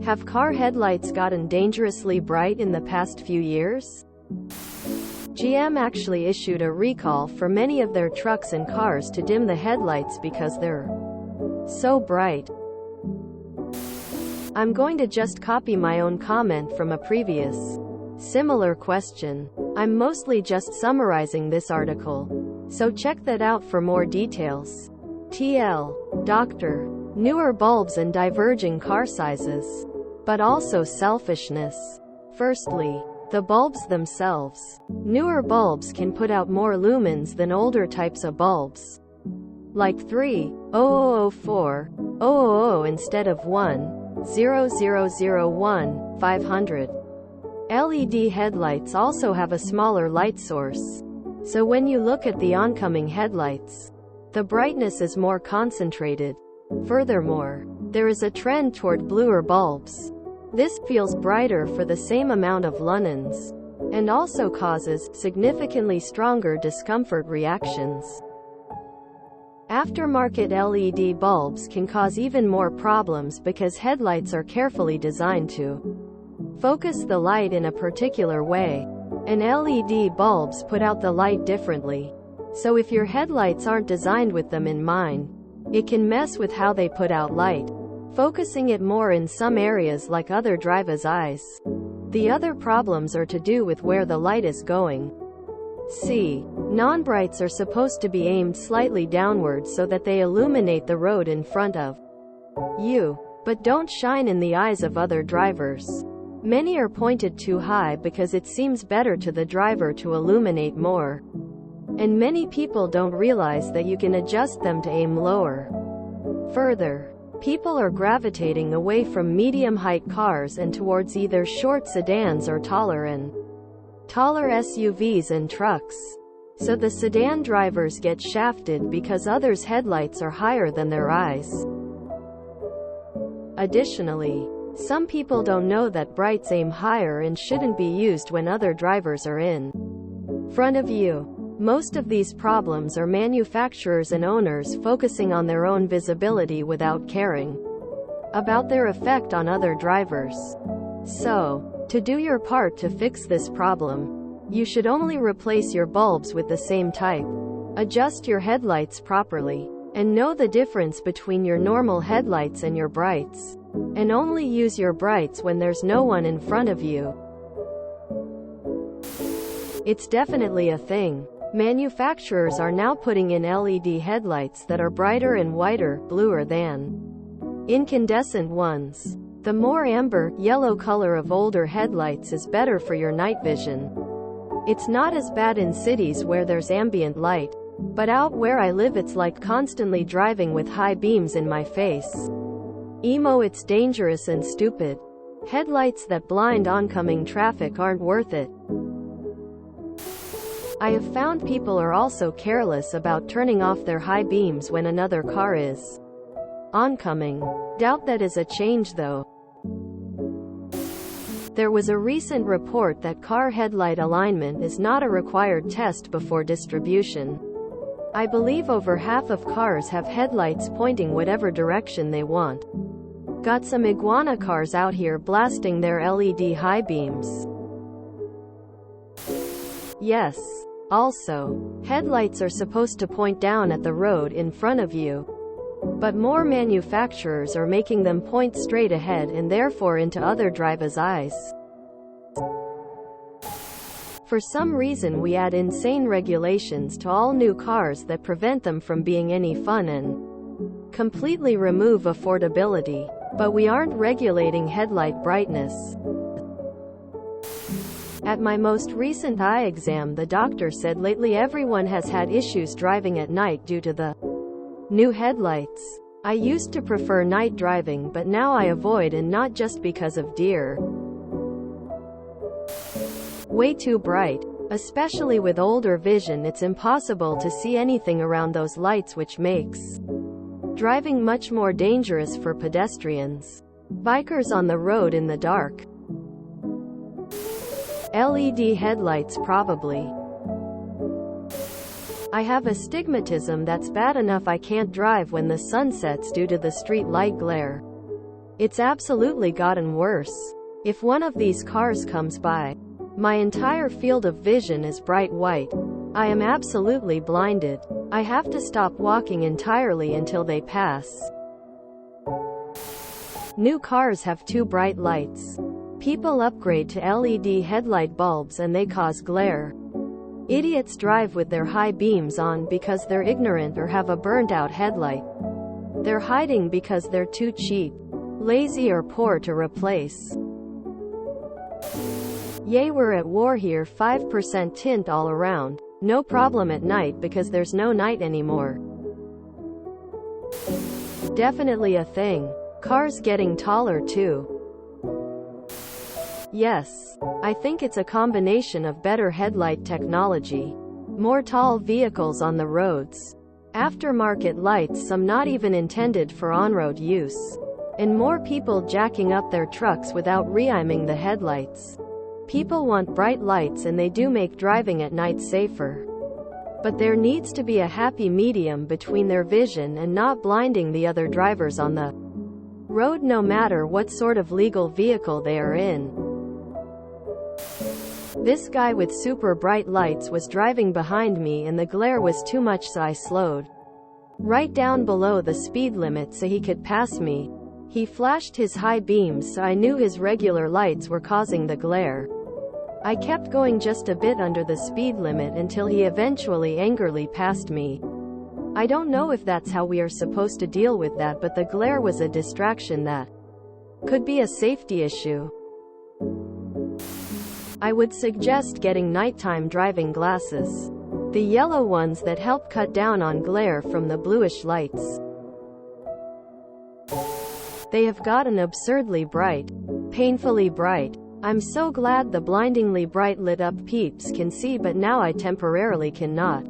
Have car headlights gotten dangerously bright in the past few years? GM actually issued a recall for many of their trucks and cars to dim the headlights because they're so bright. I'm going to just copy my own comment from a previous similar question. I'm mostly just summarizing this article, so check that out for more details. TL. Dr. Newer bulbs and diverging car sizes. But also selfishness. Firstly, the bulbs themselves. Newer bulbs can put out more lumens than older types of bulbs. Like 3,000,4,000 instead of 1,000,1,500. LED headlights also have a smaller light source. So when you look at the oncoming headlights, the brightness is more concentrated. Furthermore, there is a trend toward bluer bulbs. This feels brighter for the same amount of lumens, and also causes significantly stronger discomfort reactions. Aftermarket LED bulbs can cause even more problems because headlights are carefully designed to focus the light in a particular way, and LED bulbs put out the light differently. So if your headlights aren't designed with them in mind, it can mess with how they put out light, focusing it more in some areas like other drivers' eyes. The other problems are to do with where the light is going. See, non-brights are supposed to be aimed slightly downward so that they illuminate the road in front of you, but don't shine in the eyes of other drivers. Many are pointed too high because it seems better to the driver to illuminate more. And many people don't realize that you can adjust them to aim lower. Further, people are gravitating away from medium-height cars and towards either short sedans or taller SUVs and trucks. So the sedan drivers get shafted because others' headlights are higher than their eyes. Additionally, some people don't know that brights aim higher and shouldn't be used when other drivers are in front of you. Most of these problems are manufacturers and owners focusing on their own visibility without caring about their effect on other drivers. So, to do your part to fix this problem, you should only replace your bulbs with the same type, adjust your headlights properly, and know the difference between your normal headlights and your brights, and only use your brights when there's no one in front of you. It's definitely a thing. Manufacturers are now putting in LED headlights that are brighter and whiter, bluer than incandescent ones. The more amber, yellow color of older headlights is better for your night vision. It's not as bad in cities where there's ambient light, but out where I live it's like constantly driving with high beams in my face. Emo, it's dangerous and stupid. Headlights that blind oncoming traffic aren't worth it. I have found people are also careless about turning off their high beams when another car is oncoming. Doubt that is a change though. There was a recent report that car headlight alignment is not a required test before distribution. I believe over half of cars have headlights pointing whatever direction they want. Got some iguana cars out here blasting their LED high beams. Yes. Also, headlights are supposed to point down at the road in front of you. But more manufacturers are making them point straight ahead and therefore into other drivers' eyes. For some reason we add insane regulations to all new cars that prevent them from being any fun and completely remove affordability. But we aren't regulating headlight brightness. At my most recent eye exam, the doctor said lately everyone has had issues driving at night due to the new headlights. I used to prefer night driving, but now I avoid, and not just because of deer. Way too bright. Especially with older vision, it's impossible to see anything around those lights, which makes driving much more dangerous for pedestrians. Bikers on the road in the dark. LED headlights probably. I have astigmatism that's bad enough I can't drive when the sun sets due to the street light glare. It's absolutely gotten worse. If one of these cars comes by, my entire field of vision is bright white. I am absolutely blinded. I have to stop walking entirely until they pass. New cars have too bright lights. People upgrade to LED headlight bulbs and they cause glare. Idiots drive with their high beams on because they're ignorant or have a burnt-out headlight. They're hiding because they're too cheap, lazy or poor to replace. Yay, we're at war here. 5% tint all around. No problem at night because there's no night anymore. Definitely a thing. Cars getting taller too. Yes, I think it's a combination of better headlight technology, more tall vehicles on the roads, aftermarket lights, some not even intended for on-road use, and more people jacking up their trucks without reiming the headlights. People want bright lights and they do make driving at night safer. But there needs to be a happy medium between their vision and not blinding the other drivers on the road, no matter what sort of legal vehicle they are in. This guy with super bright lights was driving behind me and the glare was too much, so I slowed right down below the speed limit so he could pass me. He flashed his high beams, so I knew his regular lights were causing the glare. I kept going just a bit under the speed limit until he eventually angrily passed me. I don't know if that's how we are supposed to deal with that, but the glare was a distraction that could be a safety issue. I would suggest getting nighttime driving glasses. The yellow ones that help cut down on glare from the bluish lights. They have gotten absurdly bright. Painfully bright. I'm so glad the blindingly bright lit up peeps can see, but now I temporarily cannot.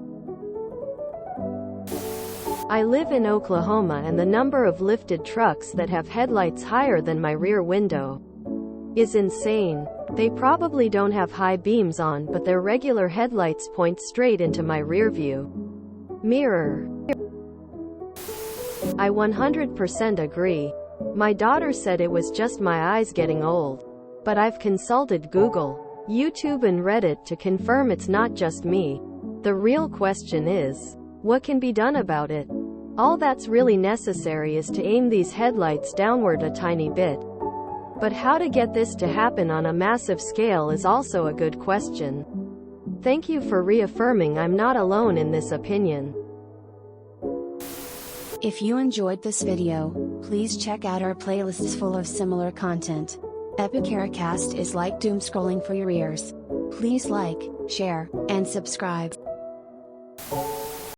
I live in Oklahoma and the number of lifted trucks that have headlights higher than my rear window is insane. They probably don't have high beams on, but their regular headlights point straight into my rear view mirror. I 100% agree. My daughter said it was just my eyes getting old. But I've consulted Google, YouTube and Reddit to confirm it's not just me. The real question is, what can be done about it? All that's really necessary is to aim these headlights downward a tiny bit. But how to get this to happen on a massive scale is also a good question. Thank you for reaffirming I'm not alone in this opinion. If you enjoyed this video, please check out our playlists full of similar content. Epicaricast is like doom scrolling for your ears. Please like, share, and subscribe.